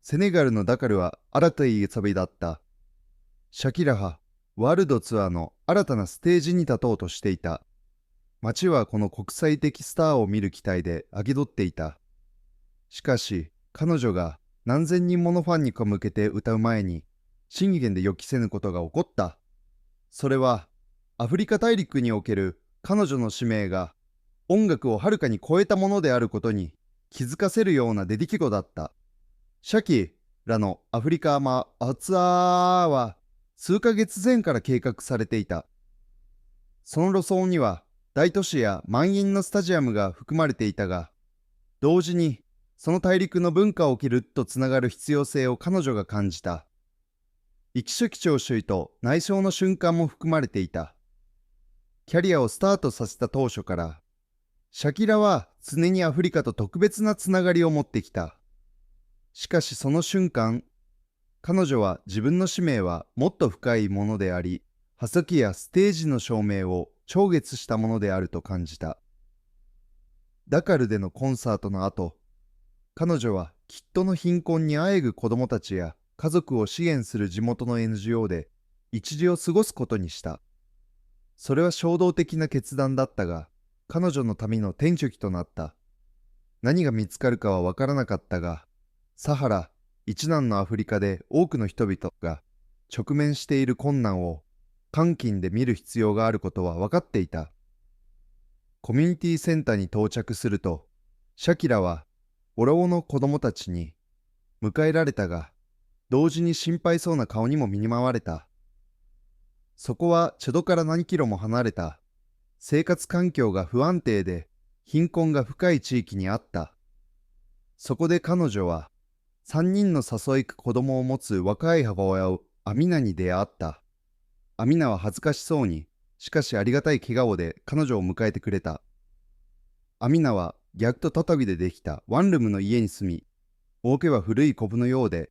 セネガルのダカルは新たい遊びだった。シャキラはワールドツアーの新たなステージに立とうとしていた。街はこの国際的スターを見る期待であげどっていた。しかし、彼女が何千人ものファンに向けて歌う前に、審議権で予期せぬことが起こった。それは、アフリカ大陸における彼女の使命が音楽をはるかに超えたものであることに気づかせるような出来事だった。シャキらのアフリカツアーは数ヶ月前から計画されていた。その路線には大都市や満員のスタジアムが含まれていたが、同時にその大陸の文化を切るとつながる必要性を彼女が感じた。域初期徴収と内省の瞬間も含まれていた。キャリアをスタートさせた当初から、シャキラは常にアフリカと特別なつながりを持ってきた。しかしその瞬間、彼女は自分の使命はもっと深いものであり、刃先やステージの照明を超越したものであると感じた。ダカルでのコンサートの後、彼女はきっとの貧困にあえぐ子供たちや家族を支援する地元の NGO で一時を過ごすことにした。それは衝動的な決断だったが、彼女のための転機となった。何が見つかるかはわからなかったが、サハラ、一南のアフリカで多くの人々が直面している困難を肝筋で見る必要があることは分かっていた。コミュニティセンターに到着すると、シャキラはオラオの子供たちに迎えられたが、同時に心配そうな顔にも見舞われた。そこはチェドから何キロも離れた、生活環境が不安定で貧困が深い地域にあった。そこで彼女は、3人の誘い子供を持つ若い母親をアミナに出会った。アミナは恥ずかしそうに、しかしありがたい笑顔で彼女を迎えてくれた。アミナは逆と畳でできたワンルームの家に住み、大家は古いコブのようで、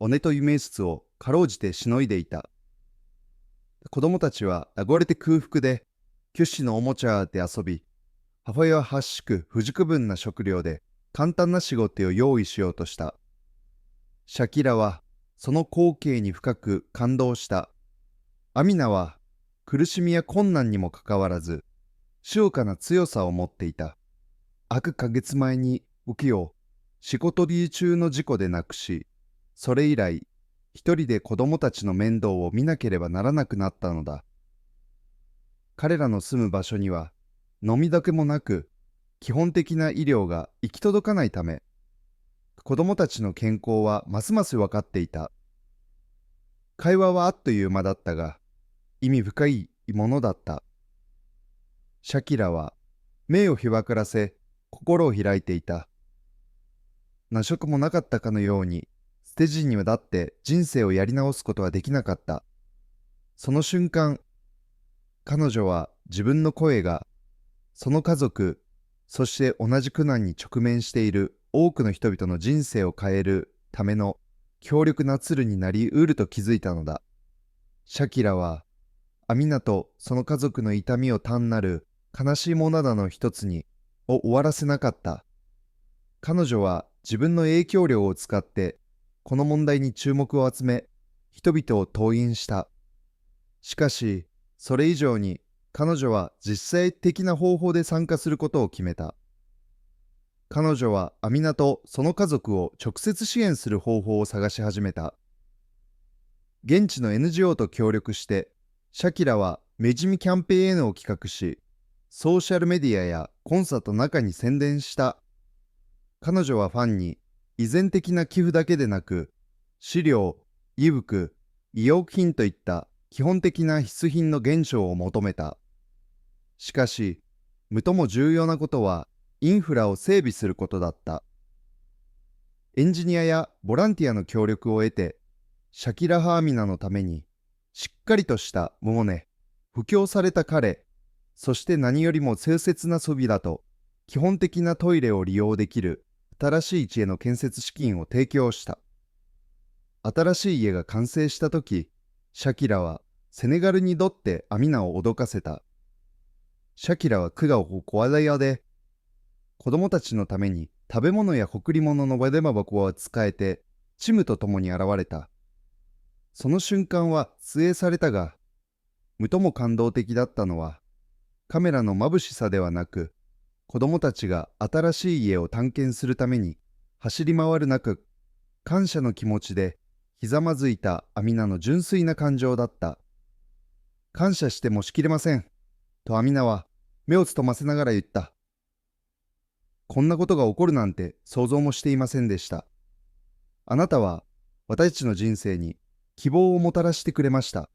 おねと夢室をかろうじてしのいでいた。子供たちは汚れて空腹で、キュッシュのおもちゃで遊び、母親ははしく不十分な食料で簡単な仕事を用意しようとした。シャキラはその光景に深く感動した。アミナは苦しみや困難にもかかわらず、静かな強さを持っていた。悪ヶ月前に浮きを仕事流中の事故で亡くし、それ以来、一人で子供たちの面倒を見なければならなくなったのだ。彼らの住む場所には、飲みだけもなく、基本的な医療が行き届かないため、子供たちの健康はますます分かっていた。会話はあっという間だったが、意味深いものだった。シャキラは、目をひばくらせ、心を開いていた。何色もなかったかのように、ステージには立って人生をやり直すことはできなかった。その瞬間、彼女は自分の声が、その家族、そして同じ苦難に直面している多くの人々の人生を変えるための強力なツルになりうると気づいたのだ。シャキラは、アミナとその家族の痛みを単なる悲しいものだの一つに終わらせなかった。彼女は自分の影響力を使ってこの問題に注目を集め、人々を動員した。しかし、それ以上に彼女は実際的な方法で参加することを決めた。彼女はアミナとその家族を直接支援する方法を探し始めた。現地の NGO と協力して、シャキラはメジミキャンペーンを企画し、ソーシャルメディアやコンサートの中に宣伝した。彼女はファンに依然的な寄付だけでなく、飼料、衣服、医薬品といった基本的な必需品の減少を求めた。しかし、最も重要なことはインフラを整備することだった。エンジニアやボランティアの協力を得て、シャキラ・ハーミナのために、しっかりとしたモネ、布教された彼、そして何よりも清切な装備だと、基本的なトイレを利用できる新しい地への建設資金を提供した。新しい家が完成したとき、シャキラはセネガルにとってアミナを脅かせた。シャキラはクガを小和田屋で、子供たちのために食べ物や贈り物のわでま箱を使えて、チムと共に現れた。その瞬間は撮影されたが、最も感動的だったのは、カメラの眩しさではなく、子供たちが新しい家を探検するために走り回る中、感謝の気持ちでひざまずいたアミナの純粋な感情だった。感謝してもしきれません。とアミナは目をつとませながら言った。こんなことが起こるなんて想像もしていませんでした。あなたは私たちの人生に希望をもたらしてくれました。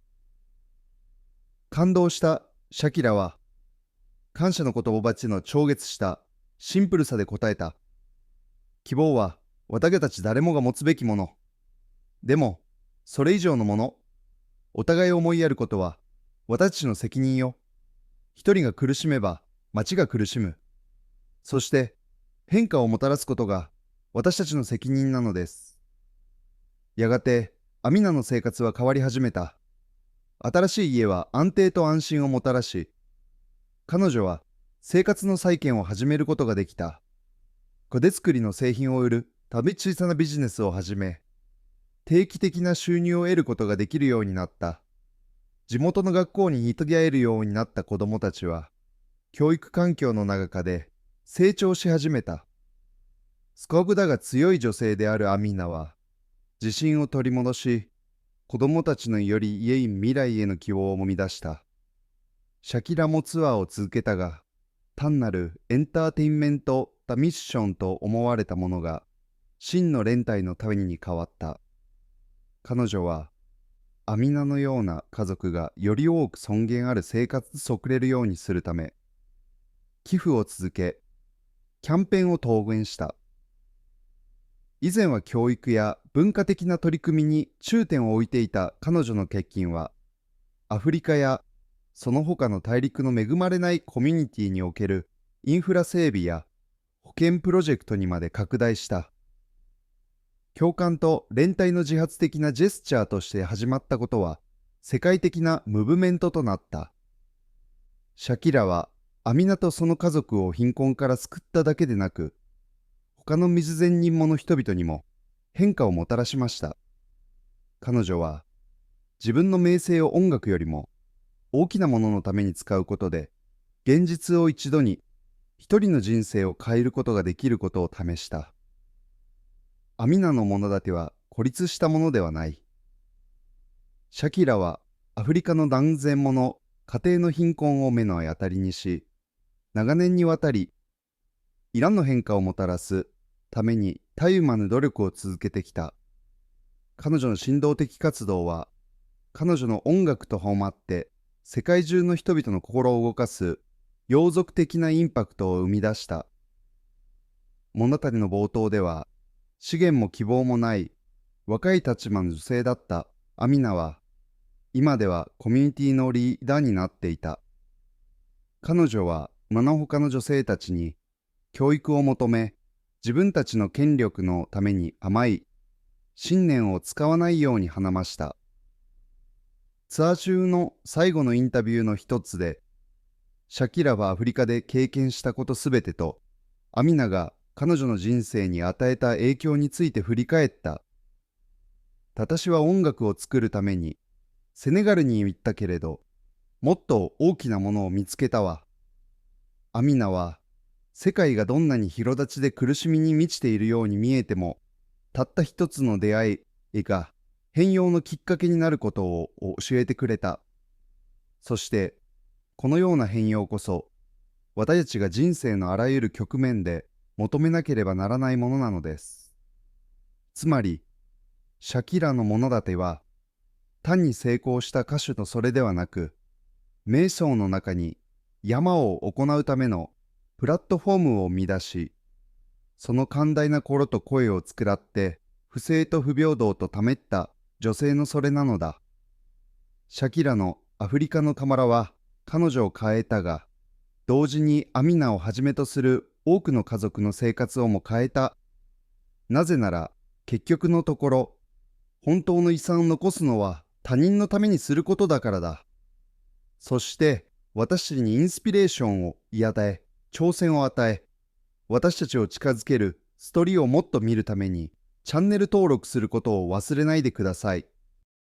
感動したシャキラは感謝の言葉鉢の超越したシンプルさで答えた。希望は私たち誰もが持つべきもの。でも、それ以上のもの。お互いを思いやることは私たちの責任よ。一人が苦しめば町が苦しむ。そして変化をもたらすことが私たちの責任なのです。やがてアミナの生活は変わり始めた。新しい家は安定と安心をもたらし、彼女は生活の再建を始めることができた。筆作りの製品を売る小さなビジネスを始め、定期的な収入を得ることができるようになった。地元の学校に行き合えるようになった子どもたちは、教育環境の中で成長し始めた。すこぶだが強い女性であるアミーナは、自信を取り戻し、子どもたちのより良い未来への希望を生み出した。シャキラもツアーを続けたが、単なるエンターテインメント・ミッションと思われたものが、真の連帯のために変わった。彼女は、アミナのような家族がより多く尊厳ある生活を送れるようにするため、寄付を続け、キャンペーンを討論した。以前は教育や文化的な取り組みに重点を置いていた彼女の欠勤は、アフリカやその他の大陸の恵まれないコミュニティにおけるインフラ整備や保健プロジェクトにまで拡大した。共感と連帯の自発的なジェスチャーとして始まったことは、世界的なムーブメントとなった。シャキラはアミナとその家族を貧困から救っただけでなく、他の水善人もの人々にも変化をもたらしました。彼女は自分の名声を音楽よりも大きなもののために使うことで、現実を一度に一人の人生を変えることができることを試した。アミナの物立ては孤立したものではない。シャキラはアフリカの断然者家庭の貧困を目の当たりにし、長年にわたりイランの変化をもたらすために絶え間ぬ努力を続けてきた。彼女の振動的活動は、彼女の音楽とハマって世界中の人々の心を動かす庸俗的なインパクトを生み出した。物語の冒頭では、資源も希望もない若い立場の女性だったアミナは、今ではコミュニティのリーダーになっていた。彼女は世の他の女性たちに教育を求め、自分たちの権力のために甘い信念を使わないように話ました。ツアー中の最後のインタビューの一つで、シャキラはアフリカで経験したことすべてと、アミナが彼女の人生に与えた影響について振り返った。私は音楽を作るためにセネガルに行ったけれど、もっと大きなものを見つけたわ。アミナは、世界がどんなに広立ちで苦しみに満ちているように見えても、たった一つの出会いが変容のきっかけになることを教えてくれた。そして、このような変容こそ、私たちが人生のあらゆる局面で求めなければならないものなのです。つまり、シャキラの物立ては、単に成功した歌手のそれではなく、瞑想の中に山を行うためのプラットフォームを生み出し、その寛大な心と声を作らって、不正と不平等とためった女性のそれなのだ。シャキラのアフリカのカマラは彼女を変えたが、同時にアミナをはじめとする多くの家族の生活をも変えた。なぜなら、結局のところ、本当の遺産を残すのは他人のためにすることだからだ。そして、私たちにインスピレーションを与え、挑戦を与え、私たちを近づけるストーリーをもっと見るためにチャンネル登録することを忘れないでください。